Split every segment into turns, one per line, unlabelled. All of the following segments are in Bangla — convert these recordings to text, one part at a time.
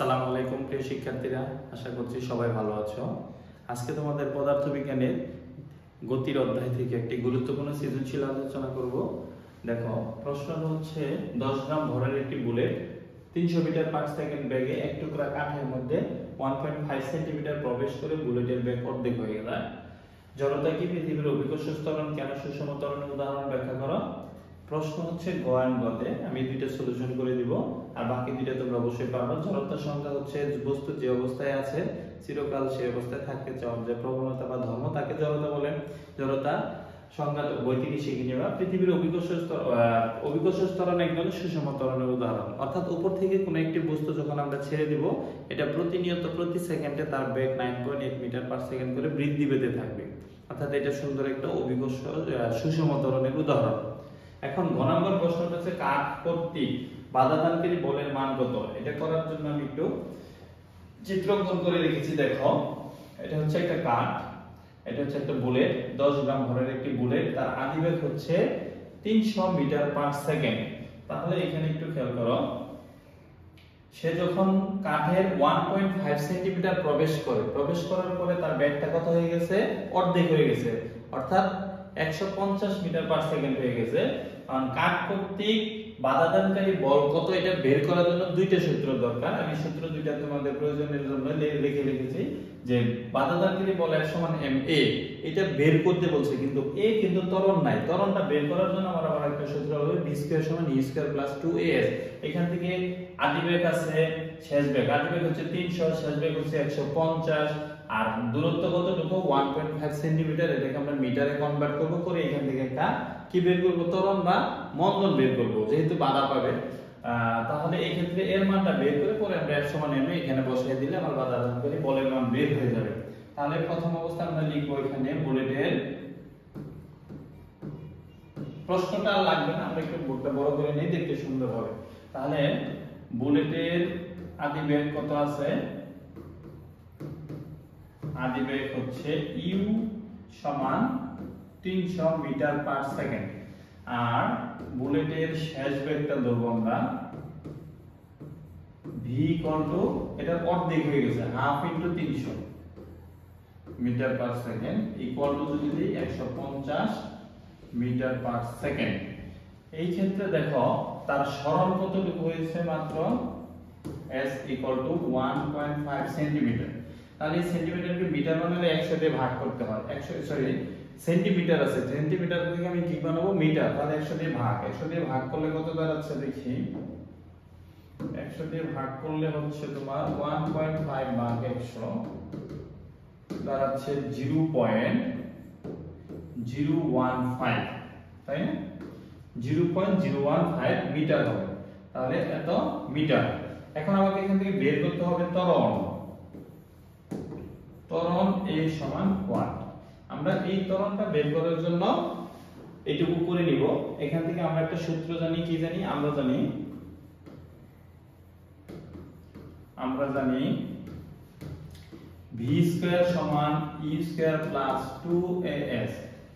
আসসালামু আলাইকুম প্রিয় শিক্ষার্থীরা, আশা করছি সবাই ভালো আছো। আজকে তোমাদের পদার্থবিজ্ঞানের গতির অধ্যায় থেকে একটি গুরুত্বপূর্ণ সৃজনশীল আলোচনা করব। দেখো, প্রশ্নটা হচ্ছে 10 গ্রাম ভরের একটি বুলেট 300 মিটার পার সেকেন্ড বেগে এক টুকরা কাঠের মধ্যে 1.5 সেন্টিমিটার প্রবেশ করে বুলেটের বেগ অর্ধেক হয়ে যায়। জড়তা কি, পৃথিবীর অভিকর্ষ ত্বরণ কেন, সুষম ত্বরণের উদাহরণ ব্যাখ্যা করো। প্রশ্ন হচ্ছে গ এন্ড গতে, আমি দুইটা সলিউশন করে দিব আর বাকি দুইটা তোমরা অবশ্যই পারবে। জড়তার সংজ্ঞা হচ্ছে বস্তু যে অবস্থায় আছে চিরকাল সেই অবস্থায় থাকতে চাওয়ার যে প্রবণতা বা ধর্ম তাকে জড়তা বলে। জড়তা সংজ্ঞা বই থেকে শিখে নেবা। পৃথিবীর অভিকর্ষ ত্বরণ এক ধরনের সুষম ত্বরণের উদাহরণ, অর্থাৎ উপর থেকে কোনো একটি বস্তু যখন আমরা ছেড়ে দিব এটা প্রতিনিয়ত প্রতি সেকেন্ডে তার বেগ 9.8 মিটার পার সেকেন্ড করে বৃদ্ধি পেতে থাকবে, অর্থাৎ এটা সুন্দর একটা অভিকর্ষ সুষম ত্বরণের উদাহরণ। এখন ঘ নম্বর প্রশ্নটা হচ্ছে কাঠ কর্তৃক বাধাদানকারী বলের মান কত। এটা করার জন্য আমি একটু চিত্র অঙ্কন করে রেখেছি। দেখো, এটা হচ্ছে একটা কাঠ, এটা হচ্ছে একটা বুলেট, 10 গ্রাম ভরের একটি বুলেট, তার আদিবেগ হচ্ছে 300 মিটার পার সেকেন্ড। তাহলে এখানে একটু খেয়াল করো, সে যখন কাঠের 1.5 সেন্টিমিটার প্রবেশ করার পরে তার বেগটা কত হয়ে গেছে, অর্ধেক হয়ে গেছে, অর্থাৎ 150 মিটার পার সেকেন্ড হয়ে গেছে। কারণ কাঠ কর্তৃক বাধাদানকারী বল কত এটা বের করার জন্য দুইটা সূত্র দরকার। আমি সূত্র দুইটা তোমাদের প্রয়োজনের জন্য লিখে রেখেছি যে বাধাদানকারী বল F সমান ma, এটা বের করতে বলছে, কিন্তু a কিন্তু ত্বরণ নাই। ত্বরণটা বের করার জন্য আমার আবার একটা সূত্র হবে v স্কয়ার সমান e স্কয়ার প্লাস 2as। এখান থেকে আদিবেগ আছে, শেষ বেগ, আদিবেগ হচ্ছে 300, শেষ বেগ হচ্ছে 150, আর দূরত্ব কতটুকু 1.5 সেন্টিমিটার। এটাকে আমরা মিটারে কনভার্ট করব, করে এখান থেকে একটা কি বের করব, ত্বরণ বা মন্দন বের করব, যেহেতু বাধা পাবে। তাহলে এই ক্ষেত্রে এর মানটা বের করে পরে আমরা F সমান ma এখানে বসিয়ে দিলে আমার বাধাদানকারী বলের মান বের হয়ে যাবে। তাহলে প্রথম অবস্থা আমরা লিখব এখানে বুলেটের, প্রশ্নটা লাগবে না, আমরা একটু বোর্ডটা বড় করে নিই দেখতে সুন্দর হবে। তাহলে বুলেটের আদিবেগ কত আছে, আদিবেগ হচ্ছে u সমান 300 মিটার পার সেকেন্ড, আর বুলেটের শেষ বেগটা ধরব আমরা v এটার অর্ধেক হয়ে গেছে, half into 300 metre per second equal to যদি দিই 150 মিটার পার সেকেন্ড। এই ক্ষেত্রে দেখো তার সরণ কতটুকু হয়েছে, মাত্র s ইকুয়াল টু 1.5 সেন্টিমিটার। তাহলে সেন্টিমিটারকে মিটার বানালে 100 দিয়ে ভাগ করতে হয়, সেন্টিমিটার আছে, সেন্টিমিটার থেকে আমি কি বানাবো, মিটার। তাহলে 100 দিয়ে ভাগ করলে কত দাঁড়াচ্ছে দেখি, 100 দিয়ে ভাগ করলে হচ্ছে তোমার 1.5 ভাগ 100 দাঁড়াচ্ছে 0.015, তাই না, 0.015 মিটার হবে। তাহলে এত মিটার। এখন আমাকে এখান থেকে বের করতে হবে ত্বরণ a সমান ওয়াট। আমরা এই ত্বরণটা বের করার জন্য এইটুকু করে নিব। এখান থেকে আমরা একটা সূত্র জানি, কি জানি, আমরা জানি v স্কয়ার সমান e স্কয়ার প্লাস 2as,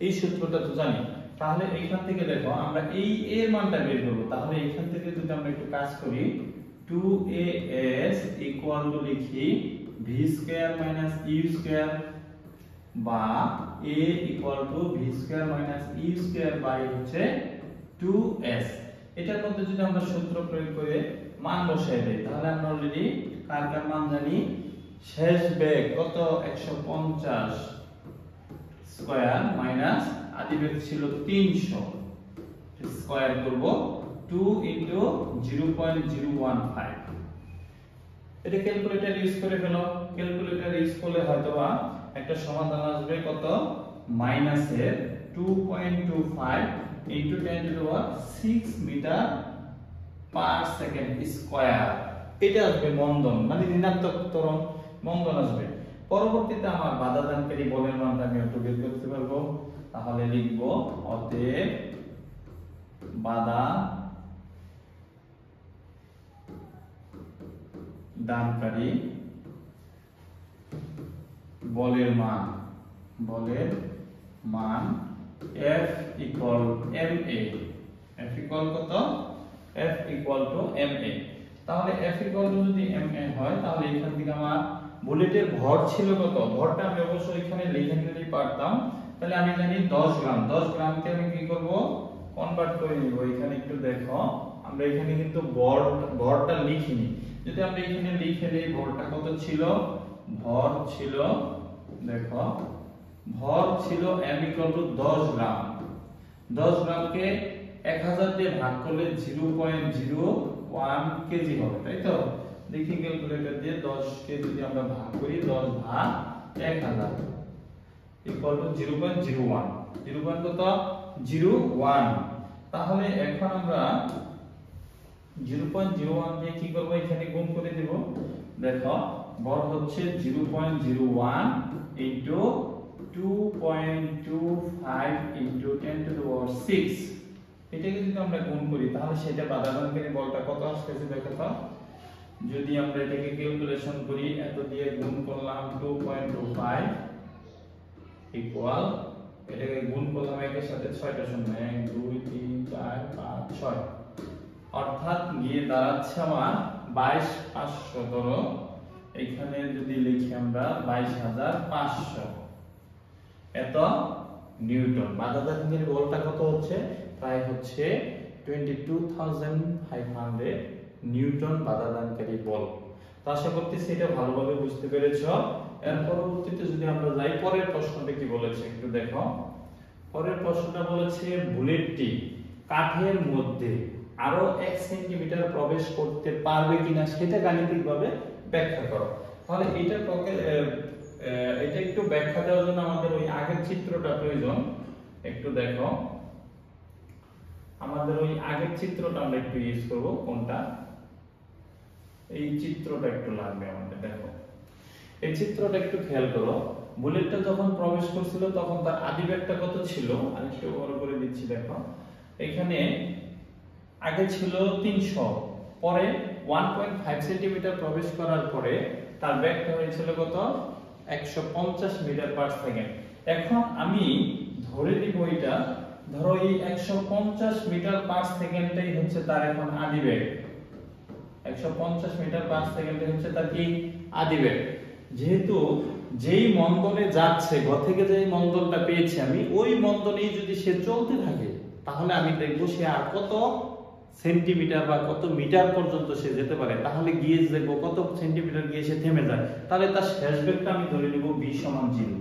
এই সূত্রটা তো জানি। তাহলে এখান থেকে দেখো আমরা এই এর মানটা বের করব। তাহলে এখান থেকে যদি আমরা একটু কাজ করি, 2as ইকুয়াল টু লিখি v square minus e square, বা a equal to v square minus e square by হচ্ছে 2s। এটার মধ্যে যদি আমরা সূত্র প্রয়োগ করে মান বসাই দেই, তাহলে আমরা অলরেডি কার মান জানি, শেষ বেগ কত 150 স্কয়ার মাইনাস আদিবেগ ছিল 300 স্কয়ার করব 2 ইনটু 0.015। এটা ক্যালকুলেটর ইউজ করে ফেলো। ক্যালকুলেটর ইউজ করলে হয়তোবা একটা সমাধান আসবে কত, মাইনাসের 2.25 into 10 to the 6 metre per second square. এটা আসবে মন্দন, মানে ঋণাত্মক ত্বরণ, মন্দন আসবে। পরবর্তীতে আমার বাধাদানকারী বলের মানটা আমি একটু বের করতে পারবো। তাহলে লিখব অতএব বাধা দানকারী বলের মান F equal ma, F equal কত, F ইকুয়াল টু ma। তাহলে F ইকুয়াল টু যদি ma হয় তাহলে এখান থেকে আমার বুলেটের ভর ছিল কত, ভরটা আমি অবশ্যই এখানে লিখে নিতেই পারতাম। তাহলে আমি জানি 10 গ্রাম, 10 গ্রামকে আমি কি করব, কনভার্ট করে নিব। এখানে একটু দেখো, আমরা এখানে কিন্তু ভরটা লিখিনি। যদি আমরা এখানে লিখে দেই ভরটা কত ছিল, ভর ছিল, দেখো ভর ছিল m ইকুয়াল টু 10 গ্রাম। 10 গ্রামকে 1000 দিয়ে ভাগ করলে 0.01 কেজি হবে, তাই তো? দেখি ক্যালকুলেটর দিয়ে 10 কে যদি আমরা ভাগ করি, 10 ভাগ 1000 ইকুয়াল টু 0.01, 0.01। তাহলে এখন আমরা 0.01 দিয়ে কি করব, এখানে গুণ করে দেব। দেখো ভর হচ্ছে 0.01 ইনটু 2.25 ইনটু 10 টু দি পাওয়ার 6। এটাকে যদি আমরা গুণ করি তাহলে সেটা বাধাদানকারী বলটা কত আসছে দেখো তো। যদি আমরা এটাকে ক্যালকুলেশন করি, এত দিয়ে গুণ করলাম 2.25 ইকুয়াল, এটাকে গুণ করলাম একের সাথে 6টা শূন্য, 1 2 3 4 5 6, অর্থাৎ গিয়ে দাঁড়াচ্ছে আমার 22500। ধরো এখানে যদি লিখি আমরা 22500 এত নিউটন। বাধাদানকারী বলটা কত হচ্ছে, প্রায় হচ্ছে 22500 নিউটন বাধাদানকারী বল। তো আশা করতেছি এটা ভালোভাবে বুঝতে পেরেছো। এর পরবর্তীতে যদি আমরা যাই, পরের প্রশ্নটা কি বলেছে একটু দেখো। পরের প্রশ্নটা বলেছে বুলেটটি কাঠের মধ্যে আরো 1 সেন্টিমিটার প্রবেশ করতে পারবে কিনা সেটা গাণিতিকভাবে ব্যাখ্যা করো। তাহলে এটা একটু ব্যাখ্যা দেওয়ার জন্য আমাদের ওই আগের চিত্রটা প্রয়োজন। একটু দেখো, আমাদের ওই আগের চিত্রটা আমরা একটু ইউজ করব। কোনটা, এই চিত্রটা একটু লাগবে আমাদের। দেখো এই চিত্রটা একটু খেয়াল করো। বুলেটটা যখন প্রবেশ করছিল তখন তার আদি বেগটা কত ছিল, আমি একটু বড় করে দিচ্ছি। দেখো এখানে আগে ছিল 300, পরে 1.5 সেন্টিমিটার প্রবেশ করার পরে তার বেগটা হয়েছিল কত, 150 মিটার পার সেকেন্ড। এখন আমি ধরে দিব এটা, ধরো এই 150 মিটার পার সেকেন্ডটাই হচ্ছে তার এখন আদি বেগ। 150 মিটার পার সেকেন্ডে হচ্ছে তার কি আদি বেগ। যেহেতু যেই মন্দনে যাচ্ছে, ঘর থেকে যেই মন্দনটা পেয়েছি আমি, ওই মন্দনেই যদি সে চলতে থাকে তাহলে আমি দেখব সে আর কত সেন্টিমিটার বা কত মিটার পর্যন্ত সে যেতে পারে। তাহলে গিয়ে দেখবো কত সেন্টিমিটার গিয়ে সে থেমে যায়। তাহলে তার শেষ বেগটা আমি ধরে নিব v সমান 0।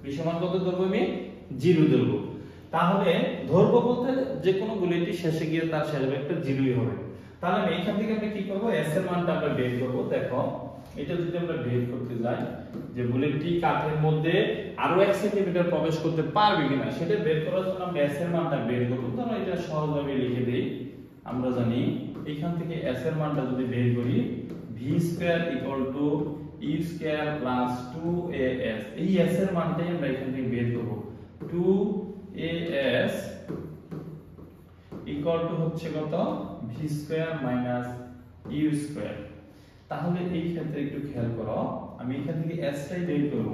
v সমান কত ধরবো, আমি 0 ধরবো। তাহলে ধরবো বলতে যে কোনো বুলেটই শেষে গিয়ে তার শেষ বেগটা 0ই হবে। তাহলে এইখান থেকে আমরা কি করব, s এর মানটা আমরা বের করব। দেখো এটা যদি আমরা বের করতে যাই যে বুলেটটি কাঠের মধ্যে আরো 1 সেন্টিমিটার প্রবেশ করতে পারবে কিনা সেটা বের করার জন্য আমরা s এর মানটা বের করব। ধরো এটা সহজভাবে লিখে দেই। আমরা জানি এখান থেকে s এর মানটা যদি বের করি, v square equal to u square plus 2as, এই s এর মানটাই আমরা এখান থেকে বের করব। 2as ইকুয়াল টু হচ্ছে কত, v square minus u square. তাহলে এই ক্ষেত্রে একটু খেয়াল করো, আমি এখান থেকে s টাই বের করব,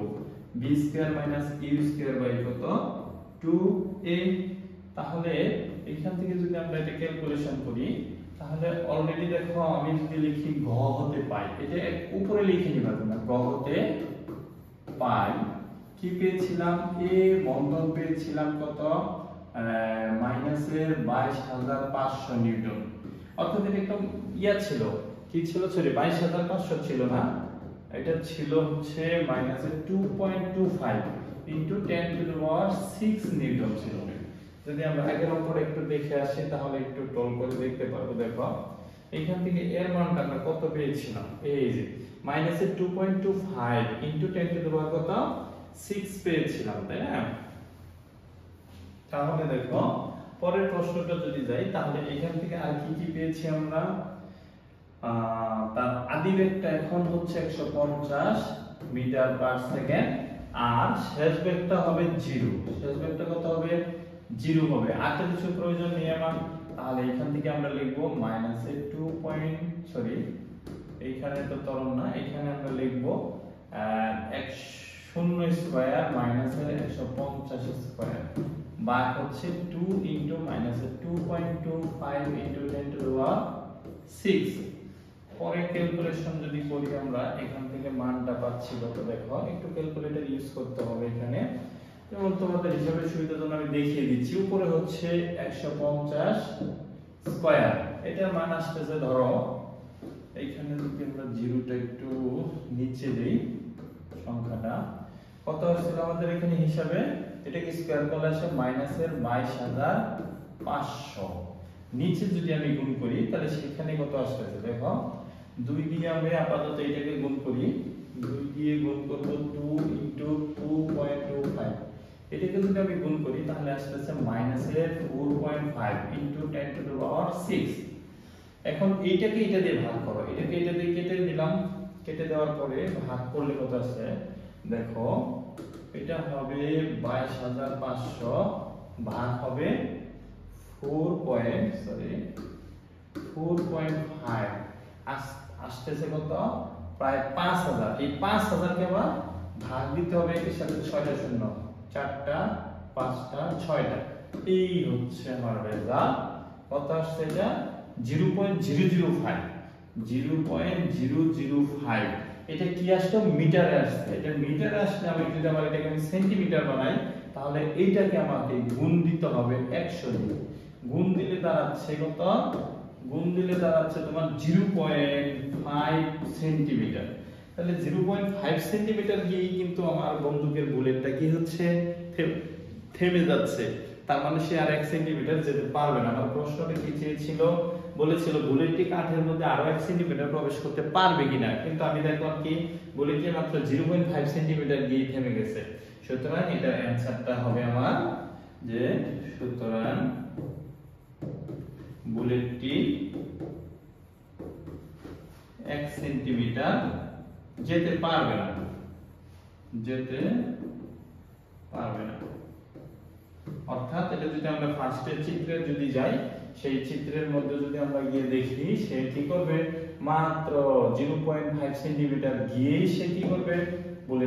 v square minus u square by কত 2a। তাহলে এখান থেকে যদি আমরা এটা ক্যালকুলেশন করি তাহলে অলরেডি দেখো আমি যদি লিখি ঘ হতে পাই, এটা উপরে লিখে নিবা তোমরা, ঘ হতে পাই কি পেয়েছিলাম, a বন্ধন পেয়েছিলাম কত, মাইনাসের 22500 নিউটন। অর্থাৎ এটা একটা ইয়া ছিল, কি ছিল, সরি 22500 ছিল না, এটা ছিল হচ্ছে মাইনাসের 2.25 into 10 to the power 6 Newton ছিল। যদি আমরা আগের অঙ্কটা একটু দেখে আসি তাহলে একটু টল করে দেখতে পারবো। দেখো এখান থেকে এর মানটা আমরা কত পেয়েছিলাম, এই যে মাইনাসের 2.25 ইনটু 10 টু দি পাওয়ার কত 6 পেয়েছিলাম, তাই না? তাহলে দেখো পরের প্রশ্নটা যদি যাই তাহলে এখান থেকে আর কি কি পেয়েছি আমরা, তার আদি বেগটা এখন হচ্ছে 150 মিটার পার সেকেন্ড আর শেষ বেগটা হবে 0। শেষ বেগটা কত হবে, 0 হবে। আর কিছু প্রয়োজন নেই আমার, তাহলে এখান থেকে আমরা লিখব মাইনাসের 2. এইখানে তো ত্বরণ না, এখানে আমরা লিখব 10 স্কয়ার মাইনাসের 150 স্কয়ার বা হচ্ছে 2 ইনটু মাইনাসের 2.25 ইনটু 10 টু দি পাওয়ার 6। পরে ক্যালকুলেশন যদি করি আমরা এখান থেকে মানটা পাচ্ছি কত দেখো, একটু ক্যালকুলেটর ইউজ করতে হবে এখানে। যেমন তোমাদের হিসাবের সুবিধার জন্য আমি দেখিয়ে দিচ্ছি। উপরে হচ্ছে 150 স্কয়ার, এটার মান আসতেছে ধরো এইখানে যদি আমরা জিরোটা একটু নিচে দেই, সংখ্যাটা কত আসছিল আমাদের এখানে হিসাবে, এটাকে স্কয়ার করলে আসে মাইনাসের 22,500। নিচে যদি আমি গুণ করি তাহলে সেখানে কত আসতেছে দেখো, 2 দিয়ে আমি আপাতত এটাকে গুণ করি, 2 দিয়ে গুণ করব 2 ইনটু 2.25, এটাকে যদি আমি গুণ করি তাহলে আসতেছে মাইনাসের 4.5 ইনটু 10 টু দ্য পাওয়ার 6। এখন এইটাকে এটা দিয়ে ভাগ করো, এটাকে এটা দিয়ে কেটে দিলাম, কেটে দেওয়ার পরে ভাগ করলে কত আসছে দেখো, এটা হবে 22,500 ভাগ হবে 4.5 আসতেছে কত, প্রায় 5,000। এই 5,000 কে আবার ভাগ দিতে হবে এর সাথে 6টা শূন্য, 4টা 5টা 6টা, এই হচ্ছে আমার রেজাল্ট। কত আসছে এটা 0.005, 0.005। এটা কি আসলো মিটারে আসছে, এটা মিটারে আসলে আমি যদি আবার এটাকে আমি সেন্টিমিটার বানাই তাহলে এইটাকে আমাকে গুণ দিতে হবে 100 দিয়ে। গুণ দিলে দাঁড়াচ্ছে কত, গুণ দিলে দাঁড়াচ্ছে তোমার 0.5 সেন্টিমিটার। তাহলে 0.5 সেন্টিমিটার গিয়েই কিন্তু আমার বন্দুকের বুলেটটা কি হচ্ছে থেমে যাচ্ছে, তার মানে সে আর 1 সেন্টিমিটার যেতে পারবে না। আমার প্রশ্নটা কি চেয়েছিল, বলেছিল বুলেটটি কাঠের মধ্যে আরো 1 সেন্টিমিটার প্রবেশ করতে পারবে কিনা, কিন্তু আমি দেখলাম কি বুলেটটি মাত্র 0.5 সেন্টিমিটার গিয়ে থেমে গেছে। সুতরাং এটা অ্যানসারটা হবে আমার যে, সুতরাং বুলেটটি 1 সেন্টিমিটার যেতে পারবে না, যেতে পারবে না। অর্থাৎ এটা যদি আমরা ফার্স্টের চিত্রে যদি যাই, সেই চিত্রের মধ্যে যদি আমরা গিয়ে দেখি সে কি করবে, মাত্র 0.5 সেন্টিমিটার গিয়েই সে কি করবে, বলে